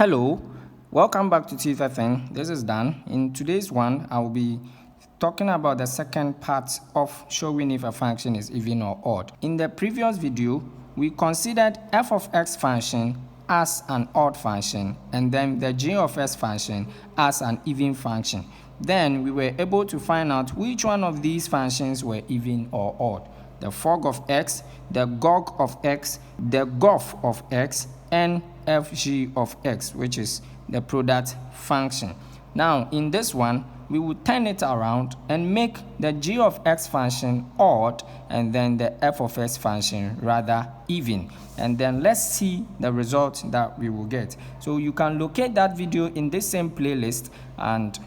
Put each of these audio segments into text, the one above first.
Hello, welcome back to Teacher Thing. This is Dan. In today's one, I will be talking about the second part of showing if a function is even or odd. In the previous video, we considered f of x function as an odd function and then the g of s function as an even function. Then we were able to find out which one of these functions were even or odd. The fog of x, the gog of x, the gof of x, and fg of x, which is the product function. Now, in this one, we will turn it around and make the g of x function odd and then the f of x function rather even. And then let's see the result that we will get. So you can locate that video in this same playlist and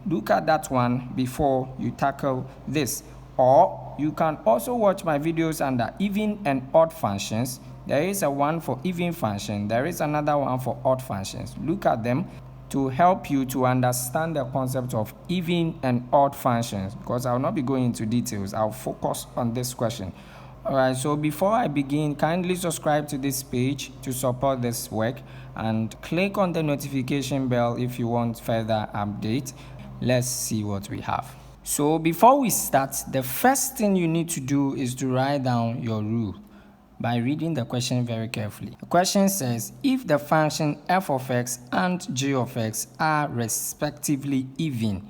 look at that one before you tackle this. Or you can also watch my videos under even and odd functions. There is a one for even function. There is another one for odd functions. Look at them to help you to understand the concept of even and odd functions, because I will not be going into details. I'll focus on this question. Alright, so before I begin, kindly subscribe to this page to support this work and click on the notification bell if you want further updates. Let's see what we have. So before we start, the first thing you need to do is to write down your rule by reading the question very carefully. The question says, if the function f of x and g of x are respectively even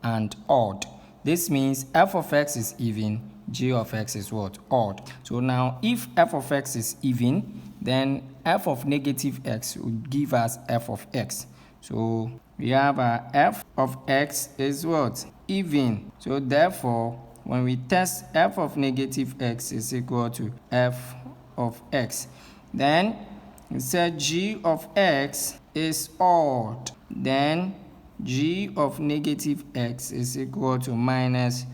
and odd, this means f of x is even, g of x is what? Odd. So now if f of x is even, then f of negative x would give us f of x. So we have our f of x is what? Even. So therefore, when we test f of negative x is equal to f of x, then we said g of x is odd, then g of negative x is equal to minus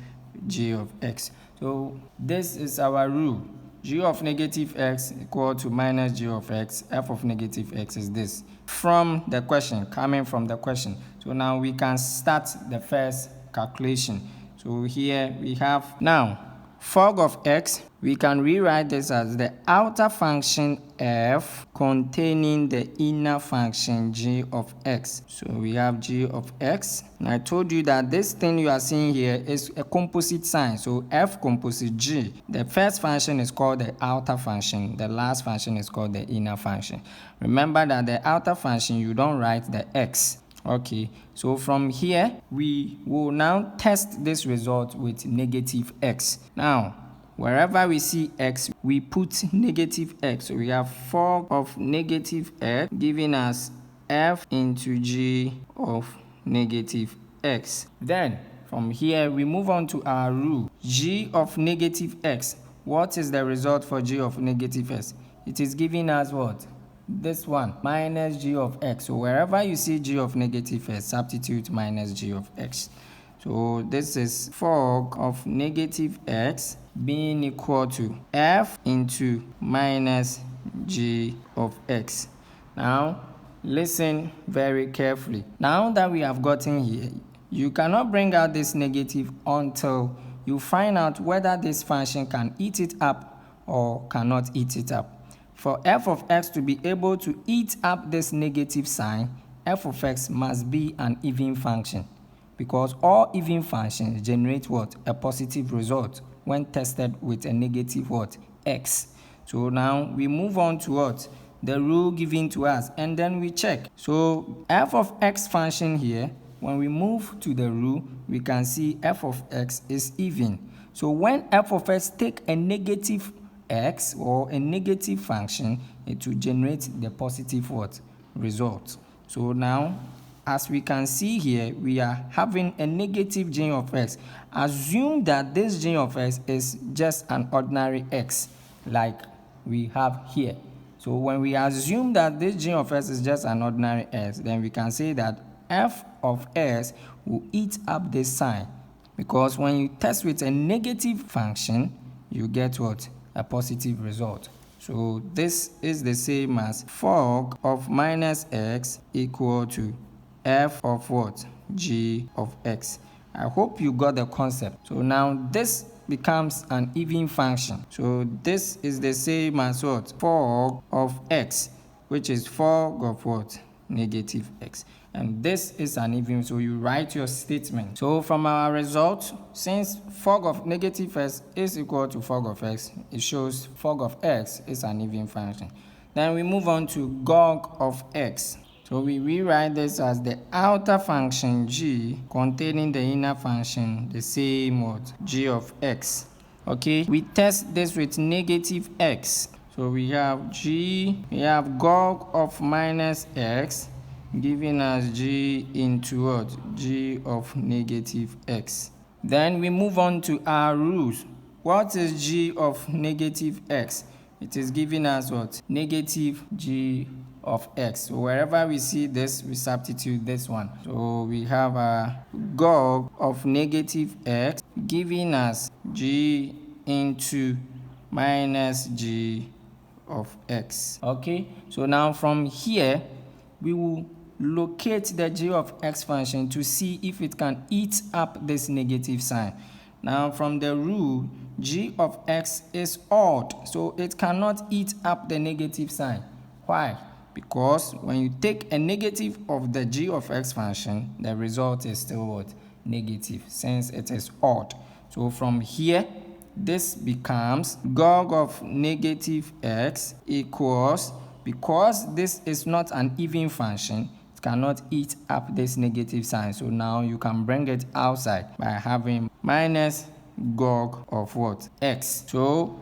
g of x. So this is our rule. G of negative x equal to minus g of x. F of negative x is this. From the question, coming from the question. So now we can start the first calculation. So here we have now fog of x. We can rewrite this as the outer function f containing the inner function g of x. So we have g of x. And I told you that this thing you are seeing here is a composite sign. So f composite g. The first function is called the outer function. The last function is called the inner function. Remember that the outer function, you don't write the x. Okay, so from here, we will now test this result with negative x. Now, wherever we see x, we put negative x. So we have fog of negative x giving us f into g of negative x. Then, from here, we move on to our rule. G of negative x. What is the result for g of negative x? It is giving us what? This one, minus g of x. So wherever you see g of negative x, substitute minus g of x. So this is fog of negative x being equal to f into minus g of x. Now, listen very carefully. Now that we have gotten here, you cannot bring out this negative until you find out whether this function can eat it up or cannot eat it up. For f of x to be able to eat up this negative sign, f of x must be an even function, because all even functions generate what? A positive result when tested with a negative what? X. So now we move on to what? The rule given to us, and then we check. So f of x function here, when we move to the rule, we can see f of x is even. So when f of x take a negative x or a negative function, it will generate the positive what? Result. So now, as we can see here, we are having a negative g of x. Assume that this g of x is just an ordinary x, like we have here. So when we assume that this g of x is just an ordinary x, then we can say that f of x will eat up this sign, because when you test with a negative function, you get what? A positive result. So this is the same as fog of minus x equal to f of what? G of x. I hope you got the concept. So now this becomes an even function. So this is the same as what? Fog of x, which is fog of what? negative x. And this is an even, so you write your statement. So from our result, since fog of negative x is equal to fog of x, it shows fog of x is an even function. Then we move on to gog of x. So we rewrite this as the outer function g containing the inner function, the same word, g of x. Okay, we test this with negative x. So we have gog of minus x giving us g into what? G of negative x. Then we move on to our rules. What is g of negative x? It is giving us what? Negative g of x. So wherever we see this, we substitute this one. So we have a gog of negative x giving us g into minus g of x. Okay, so now from here we will locate the g of x function to see if it can eat up this negative sign. Now from the rule, g of x is odd, so it cannot eat up the negative sign. Why? Because when you take a negative of the g of x function, the result is still what? Negative, since it is odd. So from here, this becomes gog of negative x equals, because this is not an even function, it cannot eat up this negative sign. So now you can bring it outside by having minus gog of what? X. So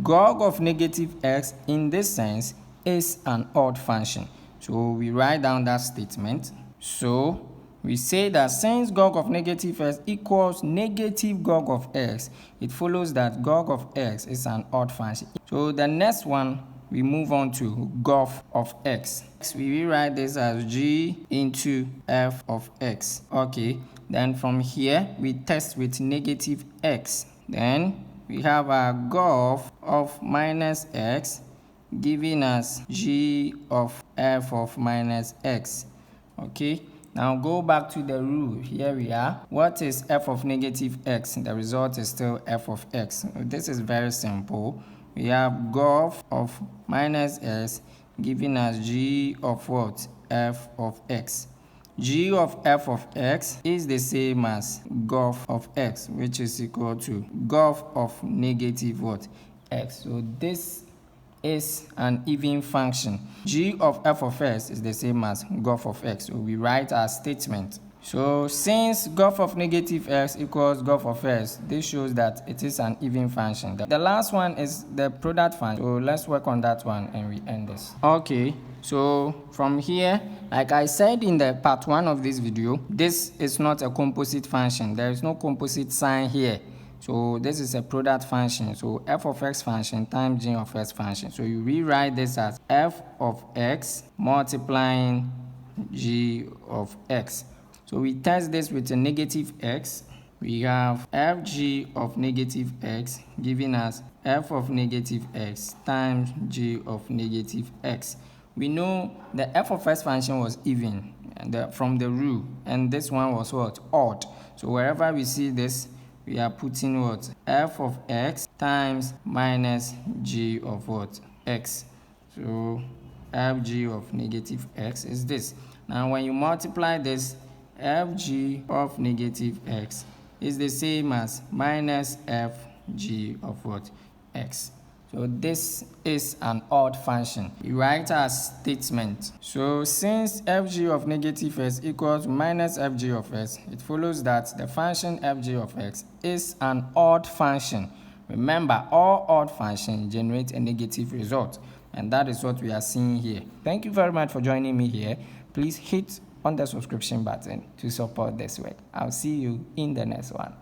gog of negative x in this sense is an odd function. So we write down that statement. So we say that since gog of negative x equals negative gog of x, it follows that gog of x is an odd function. So the next one, we move on to gog of x. We rewrite this as g into f of x. Okay, then from here we test with negative x. Then we have a gog of minus x giving us g of f of minus x. Okay, now go back to the rule. Here we are. What is f of negative x? The result is still f of x. This is very simple. We have gog of minus x giving us g of what? F of x. G of f of x is the same as gog of x, which is equal to gog of negative what? X. So this is an even function. G of f of x is the same as gog of x. So we write our statement. So since gog of negative x equals gog of x, this shows that it is an even function. The last one is the product function. So let's work on that one and we end this. Okay, so from here, like I said in the part 1 of this video, this is not a composite function. There is no composite sign here. So this is a product function. So f of x function times g of x function. So you rewrite this as f of x multiplying g of x. So we test this with a negative x. We have fg of negative x giving us f of negative x times g of negative x. We know the f of x function was even from the rule, and this one was what? Odd. So wherever we see this, we are putting what? F of x times minus g of what? X. So fg of negative x is this. Now when you multiply this, fg of negative x is the same as minus fg of what? X. So this is an odd function. We write our statement. So since fg of negative x equals minus fg of x, it follows that the function fg of x is an odd function. Remember, all odd functions generate a negative result, and that is what we are seeing here. Thank you very much for joining me here. Please hit on the subscription button to support this work. I'll see you in the next one.